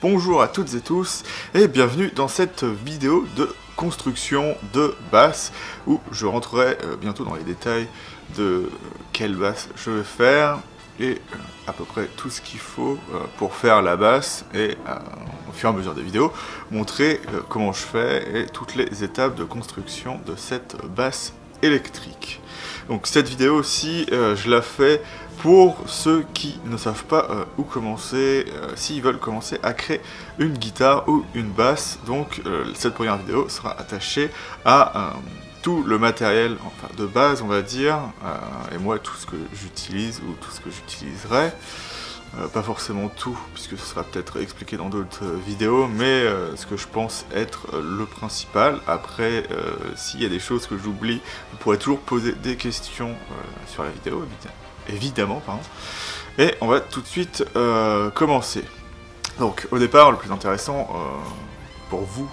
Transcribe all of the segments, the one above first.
Bonjour à toutes et tous et bienvenue dans cette vidéo de construction de basse où je rentrerai bientôt dans les détails de quelle basse je vais faire et à peu près tout ce qu'il faut pour faire la basse et au fur et à mesure des vidéos montrer comment je fais et toutes les étapes de construction de cette basse électrique. Donc cette vidéo aussi je la fais pour ceux qui ne savent pas où commencer, s'ils veulent commencer à créer une guitare ou une basse. Donc cette première vidéo sera attachée à tout le matériel enfin, de base on va dire, et moi tout ce que j'utilise ou tout ce que j'utiliserai. Pas forcément tout, puisque ce sera peut-être expliqué dans d'autres vidéos, mais ce que je pense être le principal. Après, s'il y a des choses que j'oublie, vous pourrez toujours poser des questions sur la vidéo, évidemment, pardon. Et on va tout de suite commencer. Donc, au départ, le plus intéressant pour vous,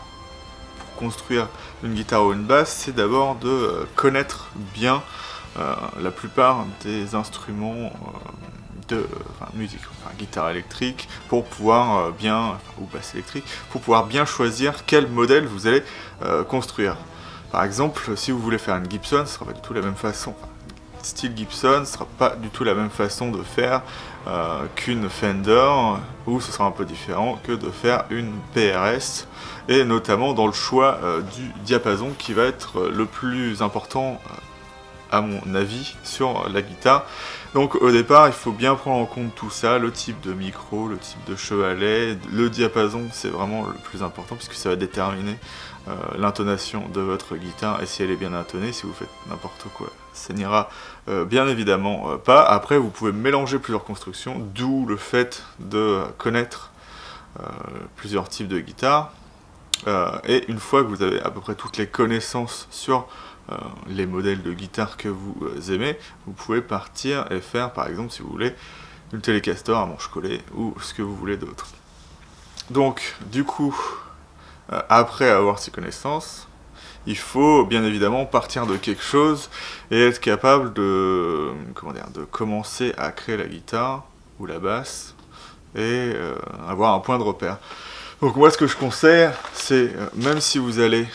pour construire une guitare ou une basse, c'est d'abord de connaître bien la plupart des instruments musique, guitare électrique, pour pouvoir ou basse électrique, pour pouvoir bien choisir quel modèle vous allez construire. Par exemple, si vous voulez faire une Gibson, ce sera pas du tout la même façon. Style Gibson, ce sera pas du tout la même façon de faire qu'une Fender, ou ce sera un peu différent que de faire une PRS, et notamment dans le choix du diapason qui va être le plus important à mon avis sur la guitare. Donc au départ il faut bien prendre en compte tout ça, le type de micro, le type de chevalet, le diapason c'est vraiment le plus important puisque ça va déterminer l'intonation de votre guitare et si elle est bien intonnée. Si vous faites n'importe quoi ça n'ira bien évidemment pas. Après vous pouvez mélanger plusieurs constructions, d'où le fait de connaître plusieurs types de guitares. Et une fois que vous avez à peu près toutes les connaissances sur les modèles de guitare que vous aimez, vous pouvez partir et faire par exemple si vous voulez une Telecaster à manche collée ou ce que vous voulez d'autre. Donc du coup après avoir ces connaissances, il faut bien évidemment partir de quelque chose et être capable de commencer à créer la guitare ou la basse et avoir un point de repère. Donc moi ce que je conseille, c'est même si vous allez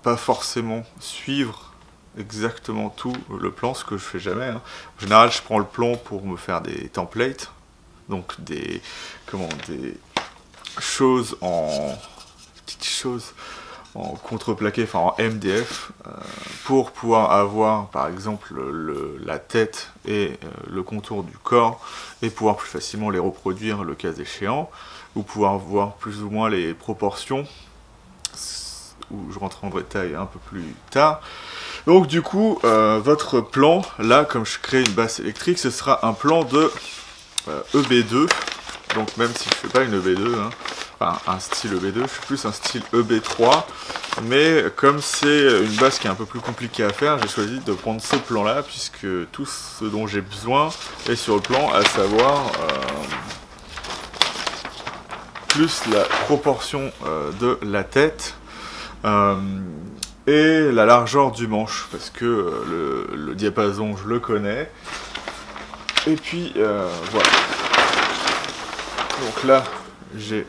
pas forcément suivre exactement tout le plan, ce que je fais jamais, hein. En général je prends le plan pour me faire des templates, donc des choses en petites choses en contreplaqué, enfin en MDF, pour pouvoir avoir par exemple la tête et le contour du corps et pouvoir plus facilement les reproduire le cas échéant, ou pouvoir voir plus ou moins les proportions, où je rentrerai en détail un peu plus tard. Donc du coup, votre plan, là, comme je crée une basse électrique, ce sera un plan de EB2, donc même si je fais pas une EB2, hein, enfin un style EB2, je suis plus un style EB3, mais comme c'est une basse qui est un peu plus compliquée à faire, j'ai choisi de prendre ce plan-là, puisque tout ce dont j'ai besoin est sur le plan, à savoir plus la proportion de la tête et la largeur du manche, parce que le diapason je le connais. Et puis voilà. Donc là j'ai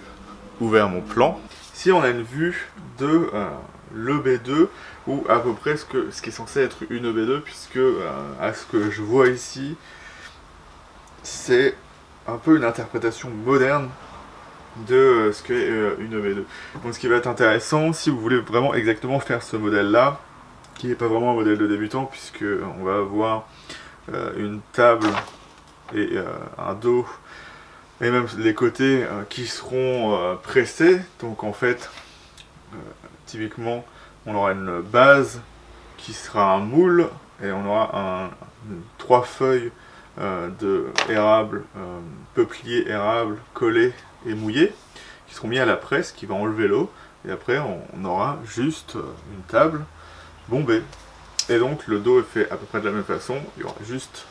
ouvert mon plan. Si on a une vue de l'EB2, ou à peu près ce qui est censé être une EB2, puisque à ce que je vois ici, c'est un peu une interprétation moderne de ce qu'est une EB2. Donc ce qui va être intéressant, si vous voulez vraiment exactement faire ce modèle là, qui n'est pas vraiment un modèle de débutant, puisque on va avoir une table et un dos, et même les côtés qui seront pressés. Donc en fait, typiquement, on aura une base qui sera un moule, et on aura 3 feuilles de érable, peuplier érable collé et mouillé, qui seront mis à la presse, qui va enlever l'eau, et après on aura juste une table bombée. Et donc le dos est fait à peu près de la même façon, il y aura juste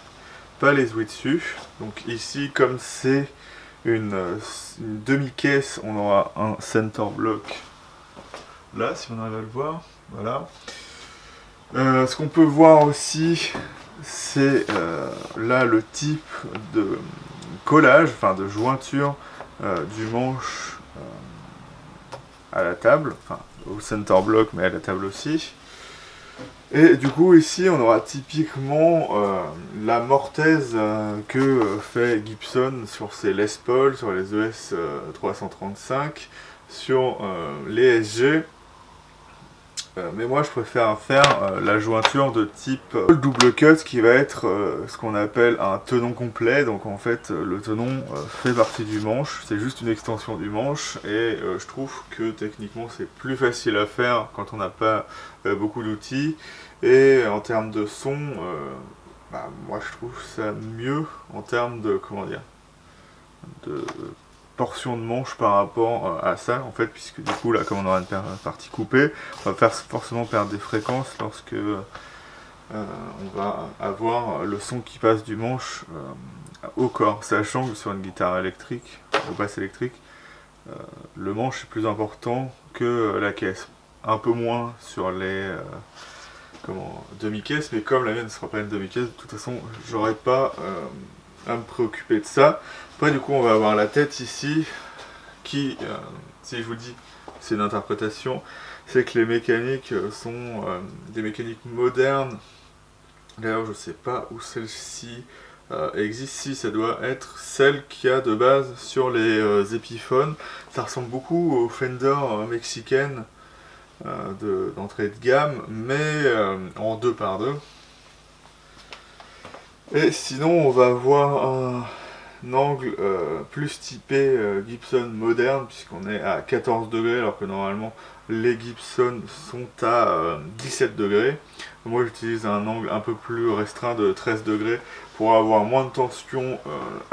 pas les ouïes dessus. Donc ici, comme c'est une demi-caisse, on aura un center block là, si on arrive à le voir, voilà. Ce qu'on peut voir aussi, c'est là le type de collage, enfin de jointure du manche à la table, enfin au center block mais à la table aussi. Et du coup ici on aura typiquement la mortaise que fait Gibson sur ses Les Paul, sur les ES 335, sur les SG. Mais moi je préfère faire la jointure de type double cut qui va être ce qu'on appelle un tenon complet. Donc en fait le tenon fait partie du manche, c'est juste une extension du manche et je trouve que techniquement c'est plus facile à faire quand on n'a pas beaucoup d'outils. Et en termes de son, moi je trouve ça mieux en termes de, comment dire, de portion de manche par rapport à ça en fait, puisque du coup là comme on aura une partie coupée, on va forcément perdre des fréquences lorsque on va avoir le son qui passe du manche au corps, sachant que sur une guitare électrique, ou basse électrique, le manche est plus important que la caisse, un peu moins sur les demi-caisse, mais comme la mienne ne sera pas une demi-caisse, de toute façon j'aurai pas à me préoccuper de ça. Après du coup on va avoir la tête ici qui, si je vous dis c'est une interprétation, c'est que les mécaniques sont des mécaniques modernes. D'ailleurs je sais pas où celle-ci existe, si ça doit être celle qu'il y a de base sur les Epiphone. Ça ressemble beaucoup aux Fender mexicaines d'entrée de gamme, mais en 2x2. Et sinon on va avoir un angle plus typé Gibson moderne, puisqu'on est à 14 degrés alors que normalement les Gibson sont à 17 degrés. Moi j'utilise un angle un peu plus restreint de 13 degrés pour avoir moins de tension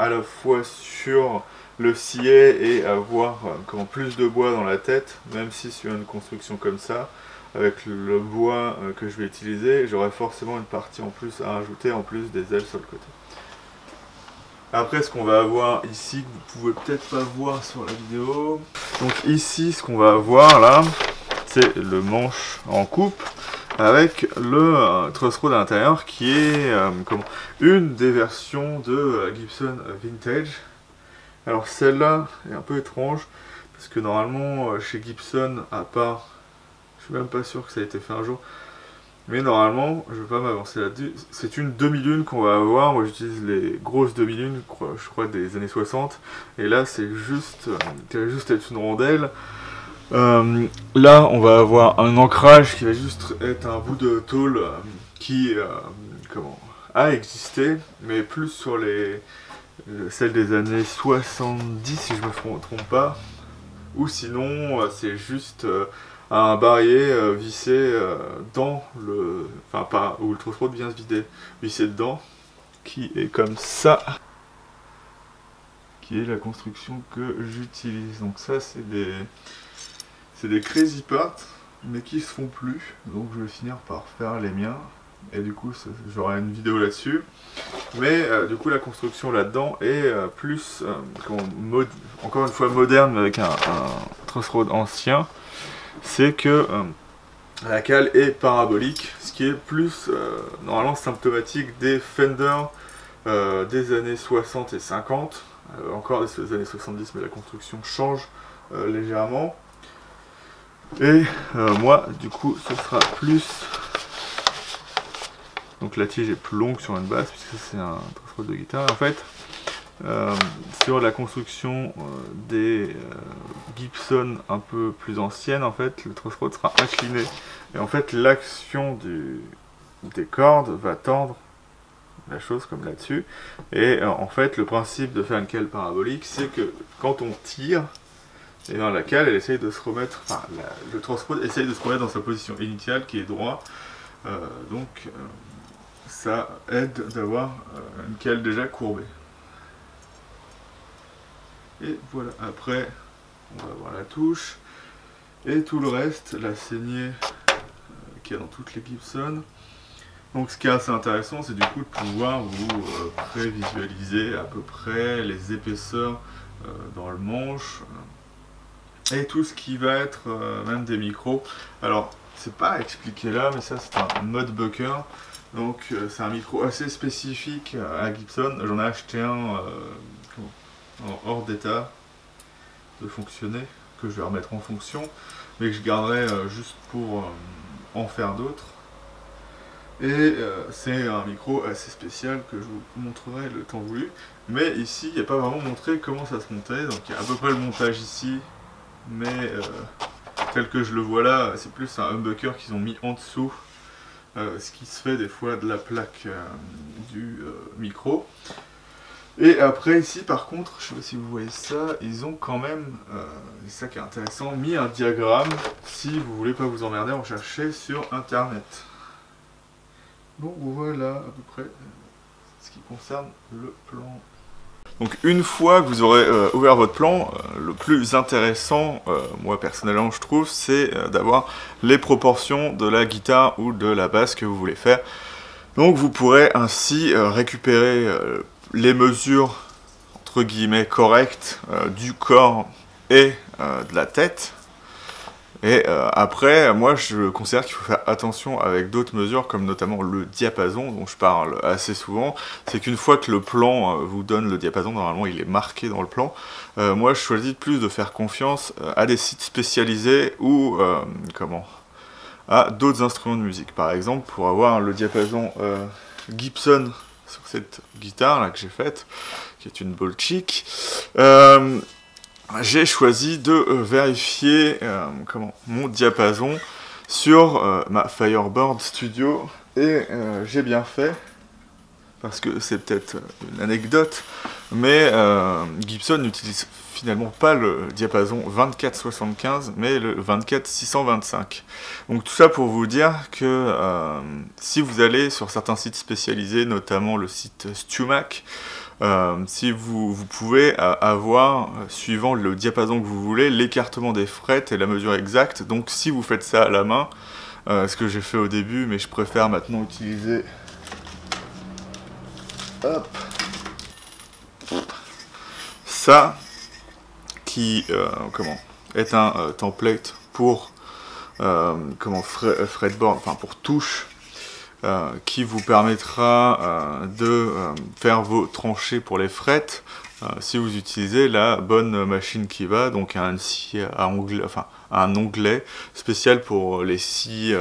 à la fois sur le sillet et avoir plus de bois dans la tête, même si sur une construction comme ça, avec le bois que je vais utiliser, j'aurai forcément une partie en plus à rajouter en plus des ailes sur le côté. Après ce qu'on va avoir ici, que vous pouvez peut-être pas voir sur la vidéo, donc ici ce qu'on va avoir là, c'est le manche en coupe avec le truss rod à l'intérieur qui est une des versions de Gibson Vintage. Alors celle-là est un peu étrange parce que normalement chez Gibson, à part, je suis même pas sûr que ça a été fait un jour, mais normalement, je vais pas m'avancer là-dessus, c'est une demi-lune qu'on va avoir. Moi j'utilise les grosses demi-lunes, je crois des années 60, et là c'est juste, être une rondelle. Là on va avoir un ancrage qui va juste être un bout de tôle qui a existé, mais plus sur celles des années 70 si je me trompe pas, ou sinon c'est juste un barillet vissé dans le... enfin pas où le truss rod vient se vider, vissé dedans, qui est comme ça, qui est la construction que j'utilise. Donc ça c'est des crazy parts, mais qui se font plus, donc je vais finir par faire les miens, et du coup j'aurai une vidéo là-dessus. Mais du coup la construction là-dedans est plus, encore une fois moderne, mais avec un truss rod ancien. C'est que la cale est parabolique, ce qui est plus normalement symptomatique des Fender des années 60 et 50, encore des années 70, mais la construction change légèrement. Et moi du coup ce sera plus, donc la tige est plus longue sur une basse puisque c'est un truss rod de guitare en fait. Sur la construction des Gibson un peu plus anciennes, en fait, le truss rod sera incliné. Et en fait, l'action des cordes va tendre la chose comme là-dessus. Et en fait, le principe de faire une cale parabolique, c'est que quand on tire, et bien la cale, elle essaye de se remettre, enfin, le truss rod essaye de se remettre dans sa position initiale qui est droit. Ça aide d'avoir une cale déjà courbée. Et voilà, après on va avoir la touche et tout le reste, la saignée qu'il y a dans toutes les Gibson. Donc ce qui est assez intéressant, c'est du coup de pouvoir vous prévisualiser à peu près les épaisseurs dans le manche et tout ce qui va être même des micros. Alors c'est pas expliqué là, mais ça c'est un Modbucker. Donc c'est un micro assez spécifique à Gibson. J'en ai acheté un en hors d'état de fonctionner, que je vais remettre en fonction, mais que je garderai juste pour en faire d'autres. Et c'est un micro assez spécial que je vous montrerai le temps voulu. Mais ici, il n'y a pas vraiment montré comment ça se montait. Donc il y a à peu près le montage ici. Mais tel que je le vois là, c'est plus un humbucker qu'ils ont mis en dessous. Ce qui se fait des fois de la plaque du micro. Et après ici par contre, je sais pas si vous voyez ça, ils ont quand même, c'est ça qui est intéressant, mis un diagramme si vous voulez pas vous emmerder en chercher sur internet. Bon voilà à peu près ce qui concerne le plan. Donc une fois que vous aurez ouvert votre plan, le plus intéressant, moi personnellement je trouve, c'est d'avoir les proportions de la guitare ou de la basse que vous voulez faire. Donc vous pourrez ainsi récupérer les mesures entre guillemets correctes du corps et de la tête. Et après, moi je considère qu'il faut faire attention avec d'autres mesures, comme notamment le diapason, dont je parle assez souvent. C'est qu'une fois que le plan vous donne le diapason, normalement il est marqué dans le plan. Moi je choisis plus de faire confiance à des sites spécialisés ou à d'autres instruments de musique. Par exemple, pour avoir le diapason Gibson sur cette guitare là que j'ai faite, qui est une Bolchick, j'ai choisi de vérifier mon diapason sur ma Fireboard Studio et j'ai bien fait, parce que c'est peut-être une anecdote, mais Gibson n'utilise finalement pas le diapason 24-75 mais le 24-625. Donc tout ça pour vous dire que si vous allez sur certains sites spécialisés, notamment le site StewMac, si vous pouvez avoir, suivant le diapason que vous voulez, l'écartement des frettes et la mesure exacte. Donc si vous faites ça à la main, ce que j'ai fait au début, mais je préfère maintenant utiliser ça, qui est un template pour fretboard, enfin pour touche, qui vous permettra de faire vos tranchées pour les frettes si vous utilisez la bonne machine qui va, donc un scie à onglet, enfin un onglet spécial pour les scies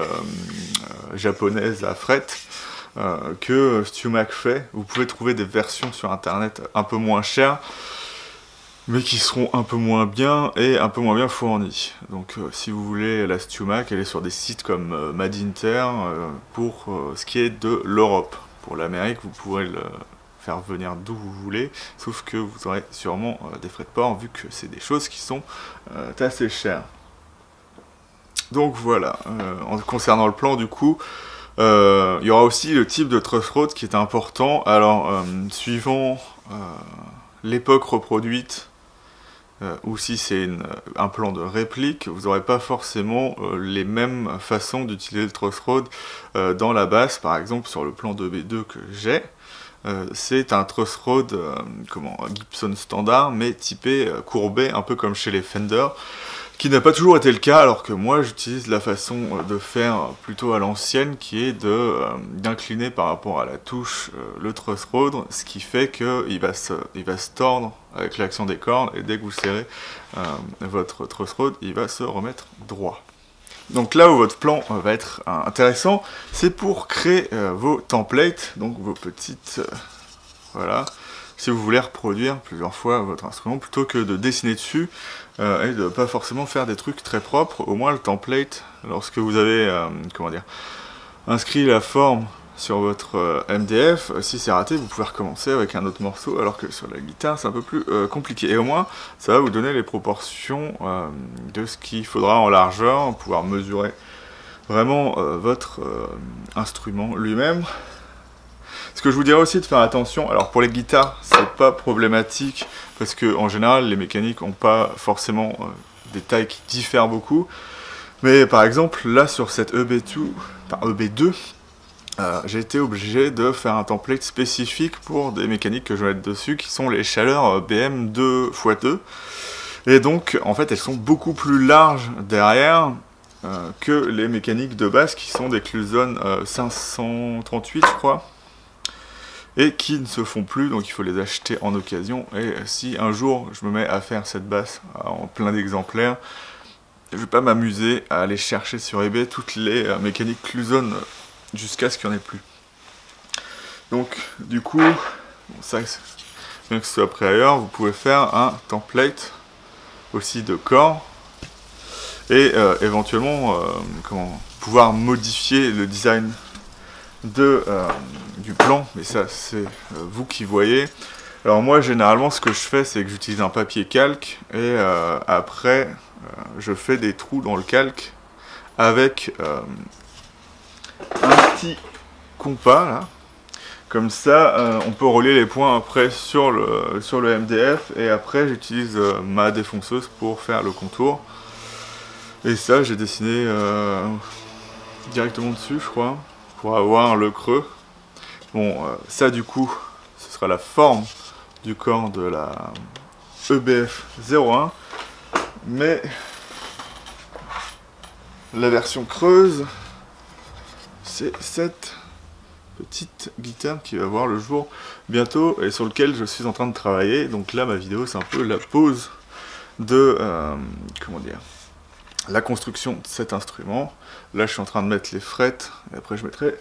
japonaises à frettes que StewMac fait. Vous pouvez trouver des versions sur internet un peu moins chères, mais qui seront un peu moins bien et un peu moins bien fournis. Donc si vous voulez la StewMac, elle est sur des sites comme Madinter pour ce qui est de l'Europe. Pour l'Amérique, vous pourrez le faire venir d'où vous voulez, sauf que vous aurez sûrement des frais de port, vu que c'est des choses qui sont assez chères. Donc voilà, en concernant le plan du coup, il y aura aussi le type de truss rod qui est important. Alors suivant l'époque reproduite, ou si c'est un plan de réplique, vous n'aurez pas forcément les mêmes façons d'utiliser le truss rod dans la basse. Par exemple sur le plan 2B2 que j'ai, c'est un truss rod Gibson standard, mais typé courbé, un peu comme chez les Fender, qui n'a pas toujours été le cas, alors que moi j'utilise la façon de faire plutôt à l'ancienne, qui est d'incliner par rapport à la touche le truss rod, ce qui fait qu'il va se tordre avec l'action des cordes, et dès que vous serrez votre truss rod, il va se remettre droit. Donc là où votre plan va être intéressant, c'est pour créer vos templates, donc vos petites... voilà, si vous voulez reproduire plusieurs fois votre instrument, plutôt que de dessiner dessus, et de ne pas forcément faire des trucs très propres. Au moins le template, lorsque vous avez inscrit la forme sur votre MDF, si c'est raté, vous pouvez recommencer avec un autre morceau, alors que sur la guitare c'est un peu plus compliqué. Et au moins ça va vous donner les proportions de ce qu'il faudra en largeur, pouvoir mesurer vraiment votre instrument lui-même. Ce que je vous dirais aussi de faire attention, alors pour les guitares c'est pas problématique, parce que en général les mécaniques n'ont pas forcément des tailles qui diffèrent beaucoup, mais par exemple là sur cette EB2, j'ai été obligé de faire un template spécifique pour des mécaniques que je vais mettre dessus, qui sont les chaleurs BM 2x2, et donc en fait elles sont beaucoup plus larges derrière que les mécaniques de basse qui sont des Cluson 538 je crois. et qui ne se font plus, donc il faut les acheter en occasion. Et si un jour je me mets à faire cette basse en plein d'exemplaires, je vais pas m'amuser à aller chercher sur eBay toutes les mécaniques Cluson jusqu'à ce qu'il n'y en ait plus. Donc du coup, bon, ça, bien que ce soit prêt ailleurs, vous pouvez faire un template aussi de corps et éventuellement pouvoir modifier le design du plan, mais ça c'est vous qui voyez. Alors moi généralement ce que je fais, c'est que j'utilise un papier calque et après je fais des trous dans le calque avec un petit compas là. Comme ça on peut relier les points après sur le MDF, et après j'utilise ma défonceuse pour faire le contour. Et ça j'ai dessiné directement dessus, je crois, pour avoir le creux. Bon, ça du coup, ce sera la forme du corps de la EBF 01, mais la version creuse, c'est cette petite guitare qui va voir le jour bientôt et sur lequel je suis en train de travailler. Donc là, ma vidéo, c'est un peu la pause de la construction de cet instrument. Là, je suis en train de mettre les frettes et après, je mettrai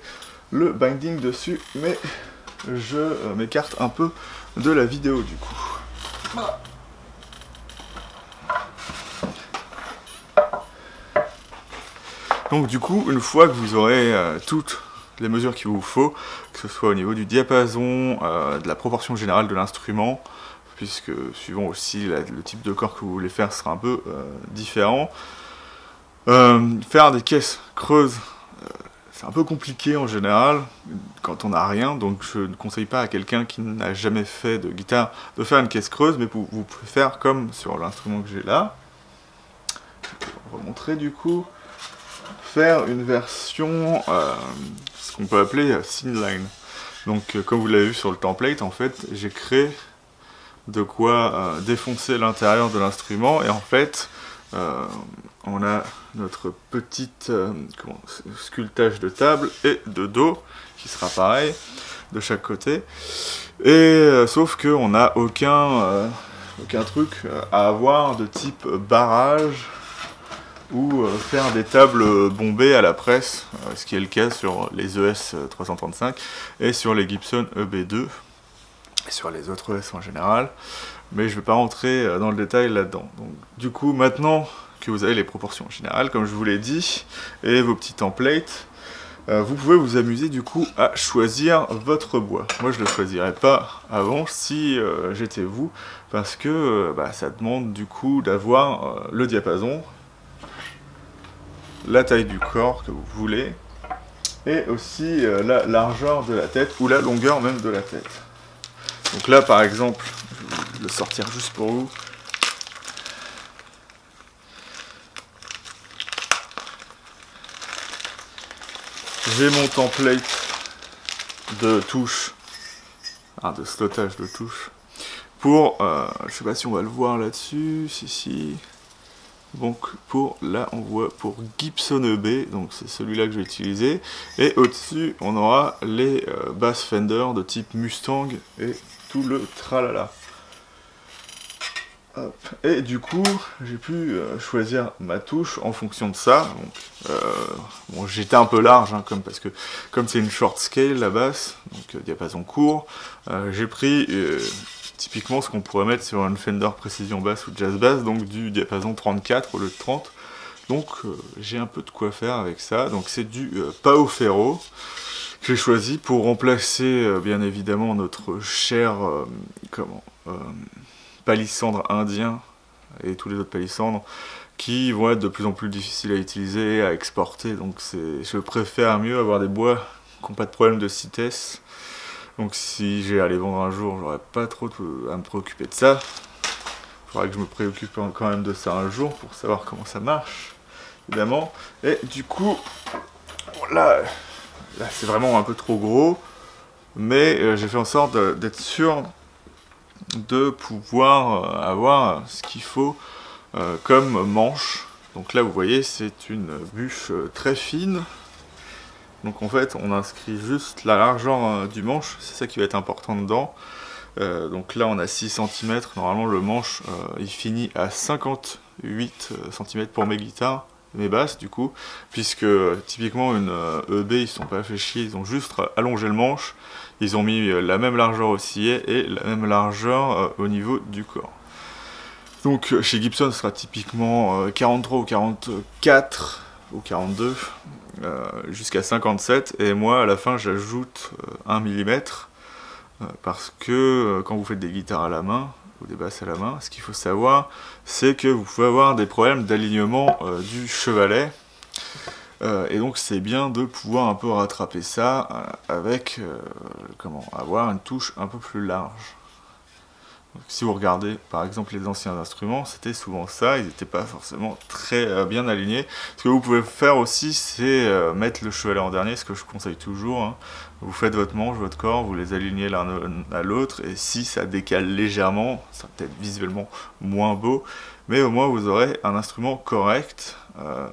le binding dessus, mais je m'écarte un peu de la vidéo du coup. Donc du coup, une fois que vous aurez toutes les mesures qu'il vous faut, que ce soit au niveau du diapason, de la proportion générale de l'instrument, puisque suivant aussi le type de corps que vous voulez faire sera un peu différent. Faire des caisses creuses, c'est un peu compliqué en général quand on n'a rien, donc je ne conseille pas à quelqu'un qui n'a jamais fait de guitare de faire une caisse creuse, mais vous pouvez faire comme sur l'instrument que j'ai là. Je vais vous montrer du coup. Faire une version, ce qu'on peut appeler thin line. Donc comme vous l'avez vu sur le template, en fait j'ai créé de quoi défoncer l'intérieur de l'instrument, et en fait on a notre petite sculptage de table et de dos qui sera pareil de chaque côté, et sauf que on n'a aucun truc à avoir de type barrage ou faire des tables bombées à la presse, ce qui est le cas sur les ES 335 et sur les Gibson EB2 et sur les autres ES en général, mais je ne vais pas rentrer dans le détail là-dedans. Donc du coup, maintenant que vous avez les proportions générales, comme je vous l'ai dit, et vos petits templates, vous pouvez vous amuser du coup à choisir votre bois. Moi je ne le choisirais pas avant si j'étais vous, parce que ça demande du coup d'avoir le diapason, la taille du corps que vous voulez, et aussi la largeur de la tête, ou la longueur même de la tête. Donc là par exemple, je vais le sortir juste pour vous. J'ai mon template de touches, de slottage de touches, pour, je sais pas si on va le voir là-dessus, si. Donc là on voit pour Gibson EB, donc c'est celui-là que je vais utiliser, et au-dessus on aura les basses Fender de type Mustang et tout le tralala. Hop. Et du coup j'ai pu choisir ma touche en fonction de ça. Bon, j'étais un peu large parce que comme c'est une short scale la basse, donc diapason court, j'ai pris typiquement ce qu'on pourrait mettre sur une Fender Precision Bass ou Jazz Bass, donc du diapason 34 au lieu de 30. Donc j'ai un peu de quoi faire avec ça. Donc c'est du Pao Ferro que j'ai choisi pour remplacer bien évidemment notre cher palissandre indien et tous les autres palissandres qui vont être de plus en plus difficiles à utiliser, à exporter. Donc je préfère mieux avoir des bois qui n'ont pas de problème de CITES. Donc si j'ai à les vendre un jour, j'aurais pas trop à me préoccuper de ça. Il faudra que je me préoccupe quand même de ça un jour pour savoir comment ça marche, évidemment. Et du coup, là c'est vraiment un peu trop gros, mais j'ai fait en sorte d'être sûr de pouvoir avoir ce qu'il faut comme manche. Donc là vous voyez c'est une bûche très fine, Donc en fait on inscrit juste la largeur du manche, c'est ça qui va être important dedans. Donc là on a 6 cm, normalement le manche il finit à 58 cm pour mes guitares, mes basses du coup, puisque typiquement une EB ils sont pas fait chier, ils ont juste allongé le manche, ils ont mis la même largeur au sillet et la même largeur au niveau du corps. Donc chez Gibson ce sera typiquement 43 ou 44 ou 42 jusqu'à 57, et moi à la fin j'ajoute 1 mm. Parce que quand vous faites des guitares à la main, ou des basses à la main, ce qu'il faut savoir, c'est que vous pouvez avoir des problèmes d'alignement du chevalet. Et donc c'est bien de pouvoir un peu rattraper ça avec, avoir une touche un peu plus large. Donc, si vous regardez par exemple les anciens instruments, c'était souvent ça, ils n'étaient pas forcément très bien alignés. Ce que vous pouvez faire aussi, c'est mettre le chevalet en dernier, ce que je conseille toujours. Hein. Vous faites votre manche, votre corps, vous les alignez l'un à l'autre, et si ça décale légèrement, ça va peut-être visuellement moins beau, mais au moins vous aurez un instrument correct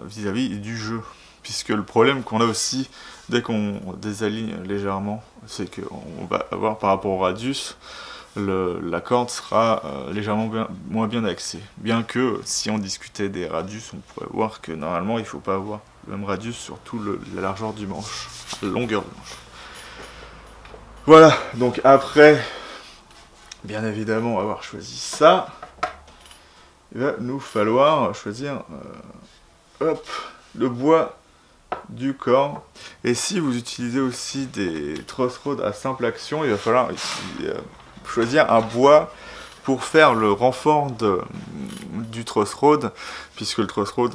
vis-à-vis du jeu. Puisque le problème qu'on a aussi, dès qu'on désaligne légèrement, c'est qu'on va avoir par rapport au radius, la corde sera légèrement moins bien axée. Bien que, si on discutait des radius, on pourrait voir que normalement il ne faut pas avoir le même radius sur toute la largeur du manche, la longueur du manche. Voilà, donc après, bien évidemment, avoir choisi ça, il va nous falloir choisir le bois du corps. Et si vous utilisez aussi des truss rods à simple action, il va falloir choisir un bois pour faire le renfort du truss rod, puisque le truss rod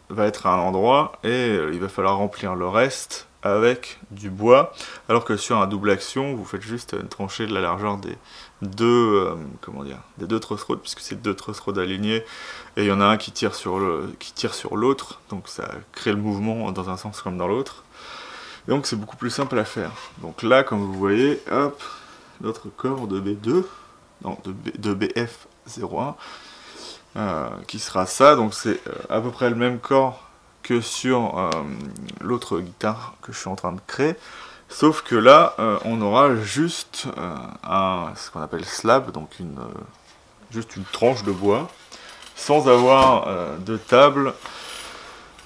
va être à un endroit et il va falloir remplir le reste avec du bois, alors que sur un double action vous faites juste une tranchée de la largeur des deux truss rods, puisque c'est deux truss rods alignés et il y en a un qui tire sur l'autre, donc ça crée le mouvement dans un sens comme dans l'autre, donc c'est beaucoup plus simple à faire. Donc là, comme vous voyez, hop, notre corps de B2, non, de BF01, qui sera ça. Donc c'est à peu près le même corps que sur l'autre guitare que je suis en train de créer, sauf que là on aura juste ce qu'on appelle slab, donc juste une tranche de bois, sans avoir de table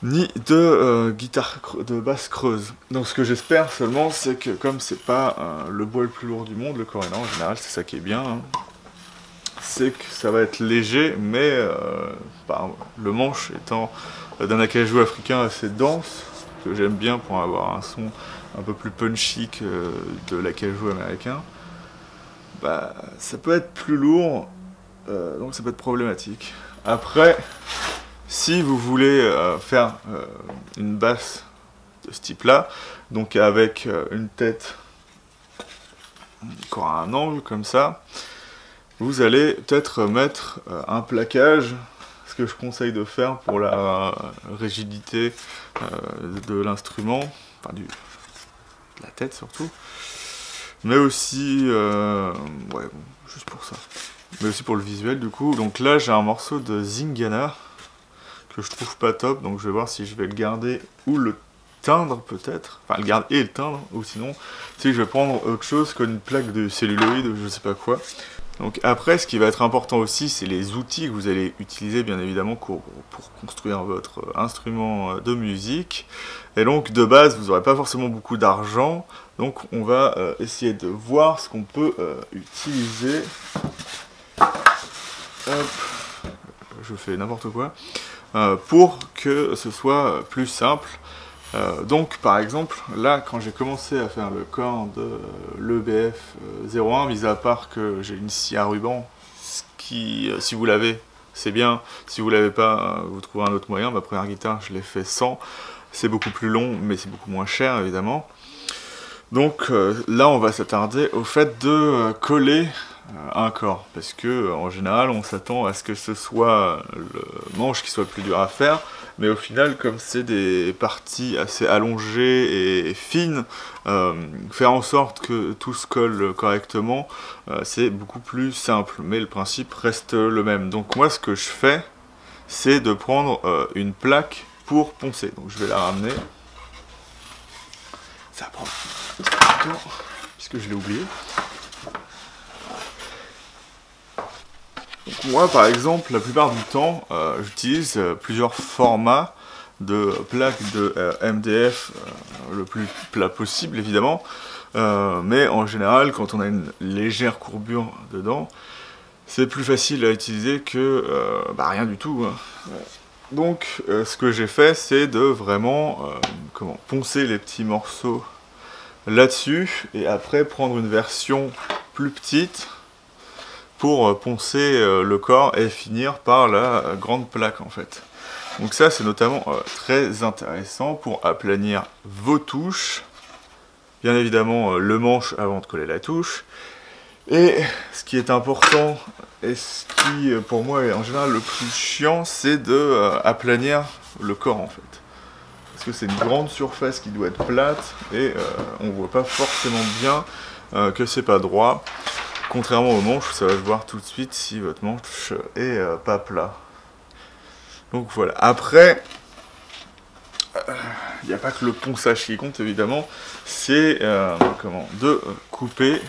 ni de de basse creuse. Donc ce que j'espère seulement, c'est que comme c'est pas le bois le plus lourd du monde, le Corina en général, c'est ça qui est bien, hein, c'est que ça va être léger, mais le manche étant d'un acajou africain assez dense, que j'aime bien pour avoir un son un peu plus punchy que de l'acajou américain, ça peut être plus lourd, donc ça peut être problématique. Après, si vous voulez faire une basse de ce type-là, donc avec une tête encore à un angle comme ça, vous allez peut-être mettre un plaquage, ce que je conseille de faire pour la rigidité de l'instrument, enfin de la tête surtout, mais aussi, juste pour ça, mais aussi pour le visuel du coup. Donc là j'ai un morceau de Zingana que je trouve pas top, donc je vais voir si je vais le garder ou le teindre peut-être, enfin le garder et le teindre, ou sinon si je vais prendre autre chose comme une plaque de celluloïd ou je sais pas quoi. Donc après, ce qui va être important aussi, c'est les outils que vous allez utiliser bien évidemment pour construire votre instrument de musique. Et donc de base, vous n'aurez pas forcément beaucoup d'argent, donc on va essayer de voir ce qu'on peut utiliser. Hop, je fais n'importe quoi. Pour que ce soit plus simple. Donc par exemple, là quand j'ai commencé à faire le corps de l'EBF01, mis à part que j'ai une scie à ruban, ce qui, si vous l'avez, c'est bien, si vous l'avez pas, vous trouvez un autre moyen. Ma première guitare, je l'ai fait sans, c'est beaucoup plus long, mais c'est beaucoup moins cher évidemment. Donc là on va s'attarder au fait de coller un corps, parce que en général on s'attend à ce que ce soit le manche qui soit plus dur à faire, mais au final comme c'est des parties assez allongées et fines, faire en sorte que tout se colle correctement, c'est beaucoup plus simple, mais le principe reste le même. Donc moi ce que je fais, c'est de prendre une plaque pour poncer. Donc je vais la ramener. ça va prendre un petit peu de temps, puisque je l'ai oublié. Donc moi, par exemple, la plupart du temps, j'utilise plusieurs formats de plaques de MDF, le plus plat possible, évidemment. Mais en général, quand on a une légère courbure dedans, c'est plus facile à utiliser que rien du tout, hein. Donc ce que j'ai fait, c'est de vraiment poncer les petits morceaux là-dessus et après prendre une version plus petite pour poncer le corps et finir par la grande plaque en fait. Donc ça c'est notamment très intéressant pour aplanir vos touches. Bien évidemment le manche avant de coller la touche. Et ce qui est important, et ce qui pour moi est en général le plus chiant, c'est de aplanir le corps en fait. Parce que c'est une grande surface qui doit être plate et on voit pas forcément bien que c'est pas droit. Contrairement au manche, ça va se voir tout de suite si votre manche est pas plat. Donc voilà. Après, il n'y a pas que le ponçage qui compte évidemment, c'est de couper.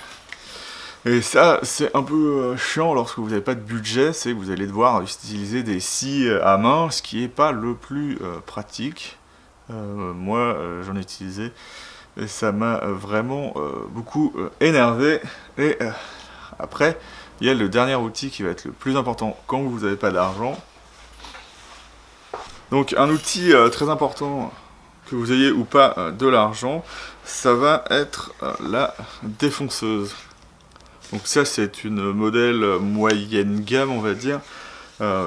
Et ça, c'est un peu chiant lorsque vous n'avez pas de budget, c'est que vous allez devoir utiliser des scies à main, ce qui n'est pas le plus pratique. Moi, j'en ai utilisé et ça m'a vraiment beaucoup énervé. Et après, il y a le dernier outil qui va être le plus important quand vous n'avez pas d'argent. Donc un outil très important, que vous ayez ou pas de l'argent, ça va être la défonceuse. Donc ça c'est une modèle moyenne gamme on va dire,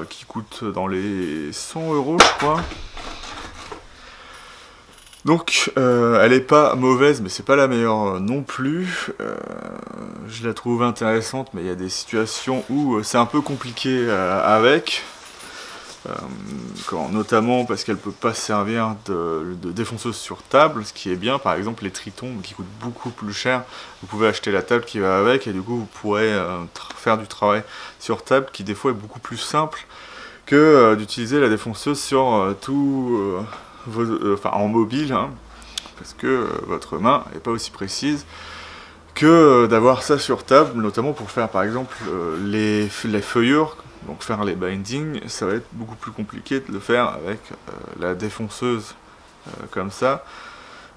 qui coûte dans les 100 € je crois. Donc elle est pas mauvaise mais c'est pas la meilleure non plus. Je la trouve intéressante mais il y a des situations où c'est un peu compliqué avec. Notamment parce qu'elle peut pas servir de défonceuse sur table, ce qui est bien. Par exemple les tritons qui coûtent beaucoup plus cher, vous pouvez acheter la table qui va avec et du coup vous pourrez faire du travail sur table qui des fois est beaucoup plus simple que d'utiliser la défonceuse sur tout en mobile, hein, parce que votre main n'est pas aussi précise que d'avoir ça sur table, notamment pour faire par exemple les feuillures. Donc faire les bindings, ça va être beaucoup plus compliqué de le faire avec la défonceuse comme ça,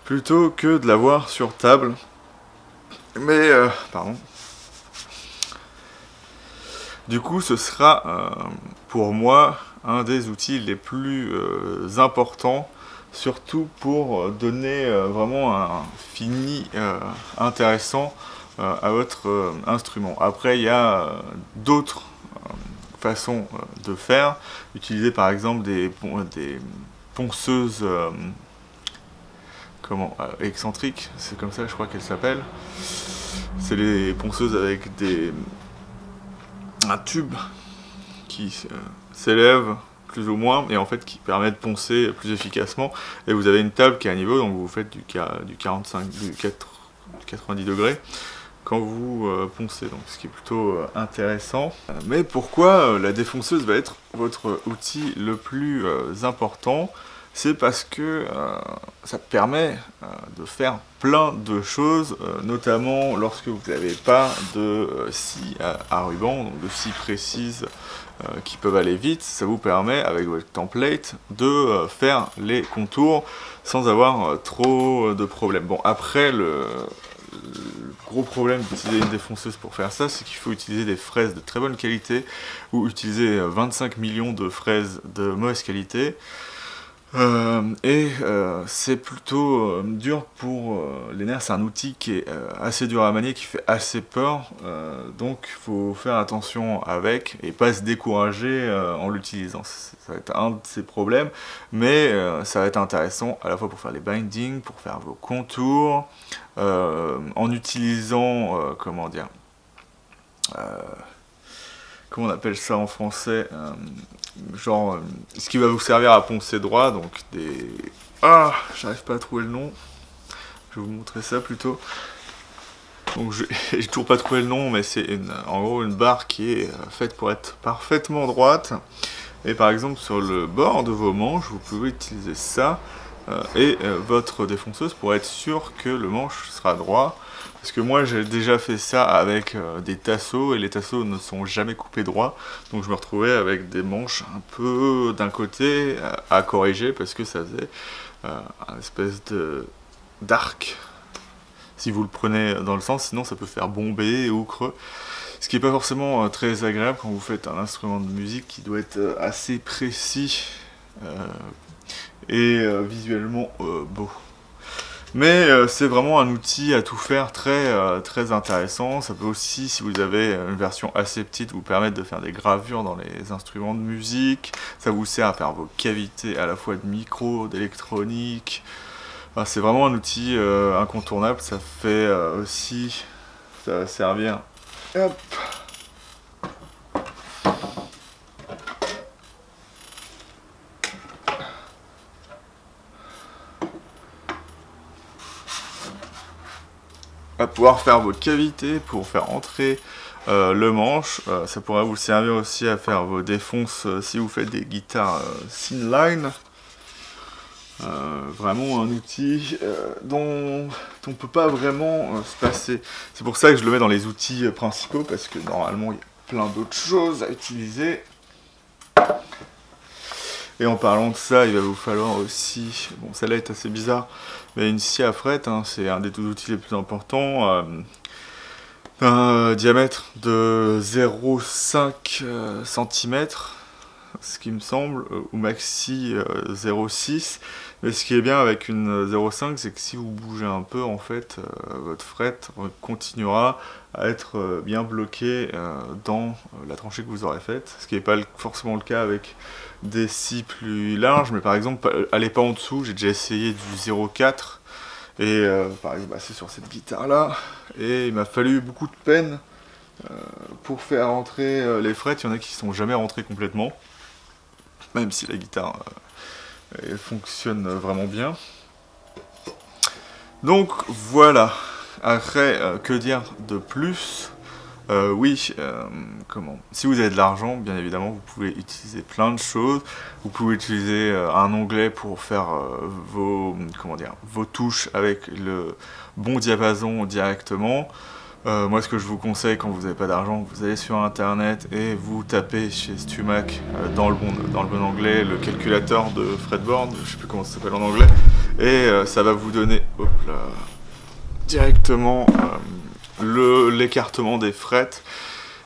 plutôt que de l'avoir sur table. Mais, du coup, ce sera pour moi un des outils les plus importants, surtout pour donner vraiment un fini intéressant à votre instrument. Après, il y a d'autres façon de faire, utiliser par exemple des ponceuses excentriques, c'est comme ça je crois qu'elles s'appellent. C'est les ponceuses avec un tube qui s'élève plus ou moins et en fait qui permet de poncer plus efficacement, et vous avez une table qui est à niveau, donc vous faites du 90 degrés quand vous poncez, donc ce qui est plutôt intéressant. Mais pourquoi la défonceuse va être votre outil le plus important? C'est parce que ça permet de faire plein de choses, notamment lorsque vous n'avez pas de scie à ruban, donc de scie précises qui peuvent aller vite. Ça vous permet avec votre template de faire les contours sans avoir trop de problèmes. Bon, après le gros problème d'utiliser une défonceuse pour faire ça, c'est qu'il faut utiliser des fraises de très bonne qualité ou utiliser 25 millions de fraises de mauvaise qualité. C'est plutôt dur pour les nerfs. C'est un outil qui est assez dur à manier, qui fait assez peur, donc il faut faire attention avec et pas se décourager en l'utilisant. Ça va être un de ces problèmes, mais ça va être intéressant à la fois pour faire les bindings, pour faire vos contours, en utilisant comment on appelle ça en français, ce qui va vous servir à poncer droit, donc des... Ah, j'arrive pas à trouver le nom, je vais vous montrer ça plutôt. Donc j'ai toujours pas trouvé le nom, mais c'est en gros une barre qui est faite pour être parfaitement droite, et par exemple sur le bord de vos manches, vous pouvez utiliser ça votre défonceuse pour être sûr que le manche sera droit. Parce que moi j'ai déjà fait ça avec des tasseaux et les tasseaux ne sont jamais coupés droit, donc je me retrouvais avec des manches un peu d'un côté à corriger parce que ça faisait un espèce d'arc si vous le prenez dans le sens, sinon ça peut faire bomber ou creux. Ce qui n'est pas forcément très agréable quand vous faites un instrument de musique qui doit être assez précis et visuellement beau. Mais c'est vraiment un outil à tout faire très intéressant. Ça peut aussi, si vous avez une version assez petite, vous permettre de faire des gravures dans les instruments de musique. Ça vous sert à faire vos cavités à la fois de micro, d'électronique. Enfin, c'est vraiment un outil incontournable. Ça fait aussi, ça va servir. Hop. À pouvoir faire votre cavité pour faire entrer le manche. Ça pourrait vous servir aussi à faire vos défonces si vous faites des guitares Thinline. Vraiment un outil dont on ne peut pas vraiment se passer. C'est pour ça que je le mets dans les outils principaux, parce que normalement il y a plein d'autres choses à utiliser. Et en parlant de ça, il va vous falloir aussi, bon celle-là est assez bizarre, mais une scie à fret, hein, c'est un des outils les plus importants, un diamètre de 0,5 cm, ce qui me semble, ou maxi 0,6, mais ce qui est bien avec une 0,5, c'est que si vous bougez un peu, en fait, votre fret continuera à être bien bloqué dans la tranchée que vous aurez faite, ce qui n'est pas forcément le cas avec des scies plus larges, mais par exemple, allez pas en dessous, j'ai déjà essayé du 0,4, et par exemple, c'est sur cette guitare-là, et il m'a fallu beaucoup de peine pour faire rentrer les frets. Il y en a qui ne sont jamais rentrés complètement, même si la guitare elle fonctionne vraiment bien. Donc voilà. Après, que dire de plus? Oui, si vous avez de l'argent, bien évidemment, vous pouvez utiliser plein de choses. Vous pouvez utiliser un onglet pour faire vos touches avec le bon diapason directement. Moi, ce que je vous conseille quand vous n'avez pas d'argent, vous allez sur internet et vous tapez chez StewMac dans le bon onglet le calculateur de fretboard, je sais plus comment ça s'appelle en anglais, et ça va vous donner directement l'écartement des frettes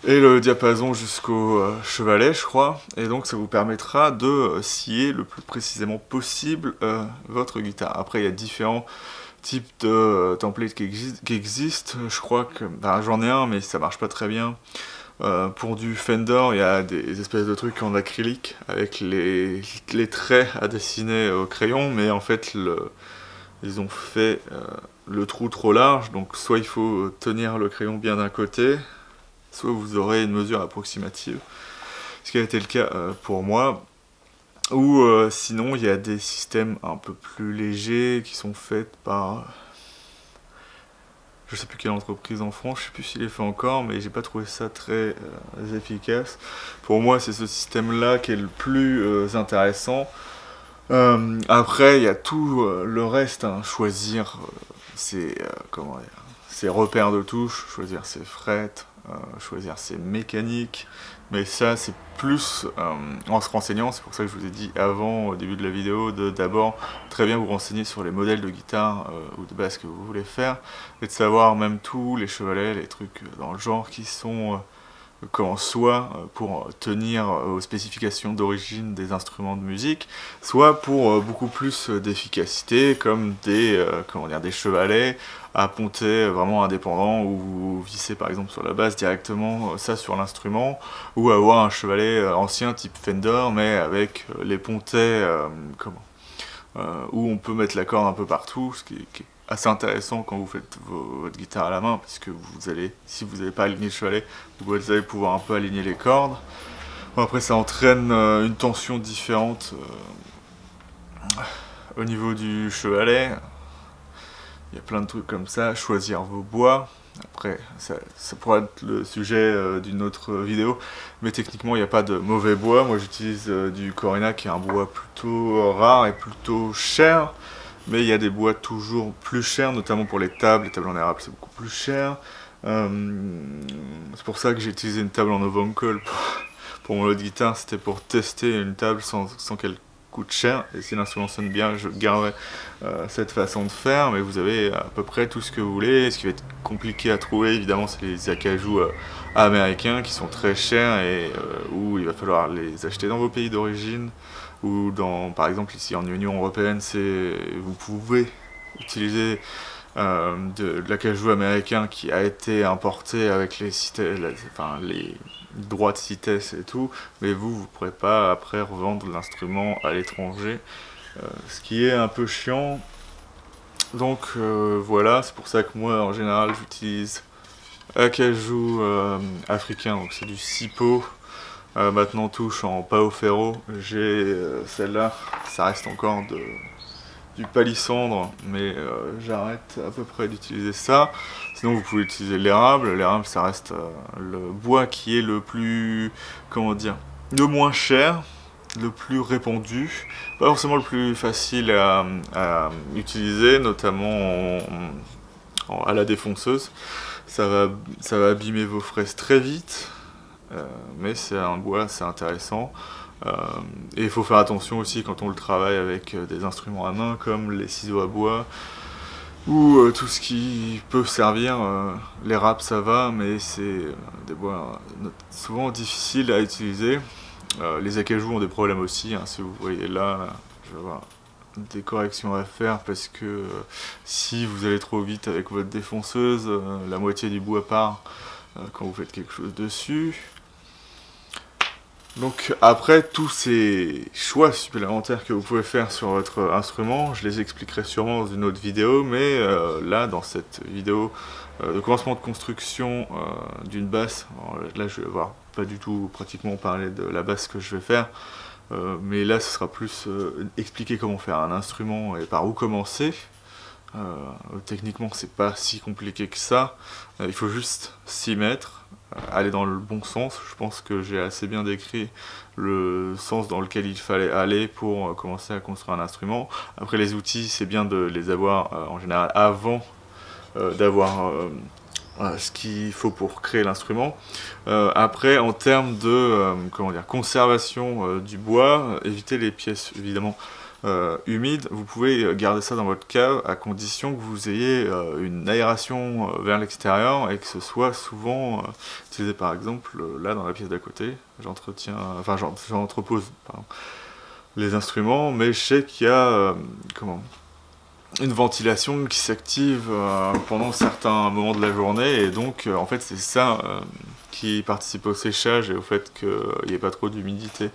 et le diapason jusqu'au chevalet, je crois, et donc ça vous permettra de scier le plus précisément possible votre guitare. Après, il y a différents type de template qui existe. Je crois que j'en ai un, mais ça marche pas très bien. Pour du Fender, il y a des espèces de trucs en acrylique avec les traits à dessiner au crayon, mais en fait ils ont fait le trou trop large, donc soit il faut tenir le crayon bien d'un côté, soit vous aurez une mesure approximative, ce qui a été le cas pour moi. Ou sinon il y a des systèmes un peu plus légers qui sont faits par je sais plus quelle entreprise en France, je sais plus s'il est fait encore, mais j'ai pas trouvé ça très efficace. Pour moi c'est ce système là qui est le plus intéressant. Après il y a tout le reste, hein. Choisir ses repères de touches, choisir ses frettes, choisir ses mécaniques, mais ça c'est plus en se renseignant. C'est pour ça que je vous ai dit avant, au début de la vidéo, de d'abord très bien vous renseigner sur les modèles de guitare ou de basse que vous voulez faire, et de savoir même tous les chevalets, les trucs dans le genre qui sont soit pour tenir aux spécifications d'origine des instruments de musique, soit pour beaucoup plus d'efficacité, comme des chevalets à pontet vraiment indépendants, où vous vissez par exemple sur la basse directement ça sur l'instrument, ou avoir un chevalet ancien type Fender, mais avec les pontets où on peut mettre la corde un peu partout, ce qui est assez intéressant quand vous faites votre guitare à la main, parce que vous allez, si vous n'avez pas aligné le chevalet, vous allez pouvoir un peu aligner les cordes. Bon, après ça entraîne une tension différente au niveau du chevalet. Il y a plein de trucs comme ça. Choisir vos bois, après ça pourrait être le sujet d'une autre vidéo, mais techniquement il n'y a pas de mauvais bois. Moi j'utilise du Corina qui est un bois plutôt rare et plutôt cher, mais il y a des bois toujours plus chers, notamment pour les tables en érable c'est beaucoup plus cher. C'est pour ça que j'ai utilisé une table en Ovonkol pour mon autre guitare, c'était pour tester une table sans qu'elle coûte cher, et si l'instrument sonne bien, je garderai cette façon de faire, mais vous avez à peu près tout ce que vous voulez. Ce qui va être compliqué à trouver, évidemment, c'est les acajou américains qui sont très chers et où il va falloir les acheter dans vos pays d'origine, ou par exemple ici en Union Européenne, vous pouvez utiliser de l'acajou américain qui a été importé avec les droits de CITES et tout, mais vous ne pourrez pas après revendre l'instrument à l'étranger, ce qui est un peu chiant. Donc voilà, c'est pour ça que moi en général j'utilise acajou africain, donc c'est du Sipo. Maintenant touche en Pao Ferro, j'ai celle-là, ça reste encore du palissandre, mais j'arrête à peu près d'utiliser ça. Sinon vous pouvez utiliser l'érable. L'érable ça reste le bois qui est le plus, comment dire, le moins cher, le plus répandu, pas forcément le plus facile à utiliser, notamment à la défonceuse. Ça va abîmer vos fraises très vite, mais c'est un bois assez intéressant. Et il faut faire attention aussi quand on le travaille avec des instruments à main comme les ciseaux à bois ou tout ce qui peut servir. Les râpes ça va, mais c'est des bois souvent difficiles à utiliser. Les acajou ont des problèmes aussi, hein, si vous voyez là, je vais avoir des corrections à faire parce que si vous allez trop vite avec votre défonceuse, la moitié du bois part quand vous faites quelque chose dessus. Donc après tous ces choix supplémentaires que vous pouvez faire sur votre instrument, je les expliquerai sûrement dans une autre vidéo, mais là dans cette vidéo de commencement de construction d'une basse, là je vais avoir pas du tout pratiquement parler de la basse que je vais faire, mais là ce sera plus expliquer comment faire un instrument et par où commencer. Techniquement c'est pas si compliqué que ça, il faut juste s'y mettre, aller dans le bon sens. Je pense que j'ai assez bien décrit le sens dans lequel il fallait aller pour commencer à construire un instrument. Après les outils c'est bien de les avoir en général avant d'avoir ce qu'il faut pour créer l'instrument. Après en termes de conservation du bois, éviter les pièces évidemment humide, vous pouvez garder ça dans votre cave à condition que vous ayez une aération vers l'extérieur et que ce soit souvent utilisé. Par exemple là dans la pièce d'à côté, j'entrepose les instruments, mais je sais qu'il y a une ventilation qui s'active pendant certains moments de la journée, et donc en fait c'est ça qui participe au séchage et au fait qu'il n'y ait pas trop d'humidité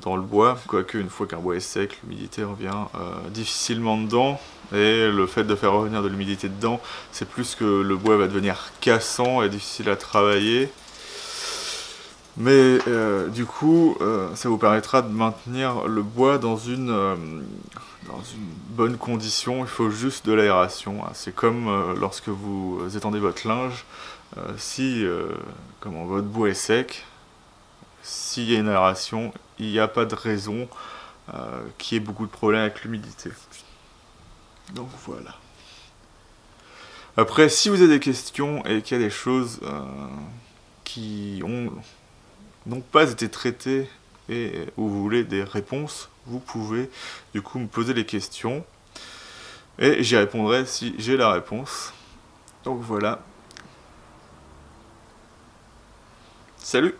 dans le bois, quoique une fois qu'un bois est sec, l'humidité revient difficilement dedans, et le fait de faire revenir de l'humidité dedans, c'est plus que le bois va devenir cassant et difficile à travailler. Mais du coup, ça vous permettra de maintenir le bois dans une bonne condition. Il faut juste de l'aération. C'est comme lorsque vous étendez votre linge. Si votre bois est sec, s'il y a une aération, il n'y a pas de raison qu'il y ait beaucoup de problèmes avec l'humidité. Donc voilà. Après, si vous avez des questions et qu'il y a des choses qui n'ont pas été traitées et où vous voulez des réponses, vous pouvez du coup me poser les questions et j'y répondrai si j'ai la réponse. Donc voilà. Salut!